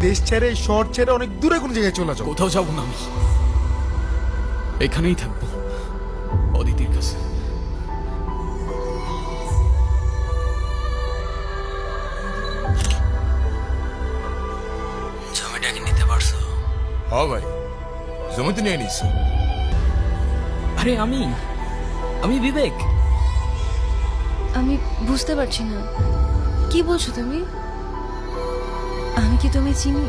দেশ ছেড়ে শহর ছেড়ে অনেক দূরে কোনো জায়গায় চলে যাও। কোথাও যাবো না আমি, এখানেই থাকবো অদিতির কাছে। জমিটা কি নিতে পারছো? হ্যাঁ ভাই, জমি তো নিয়ে নিস। আরে আমি বিবেক। আমি বুঝতে পারছি না কি বলছো তুমি। আমি কি তুমি চিনি?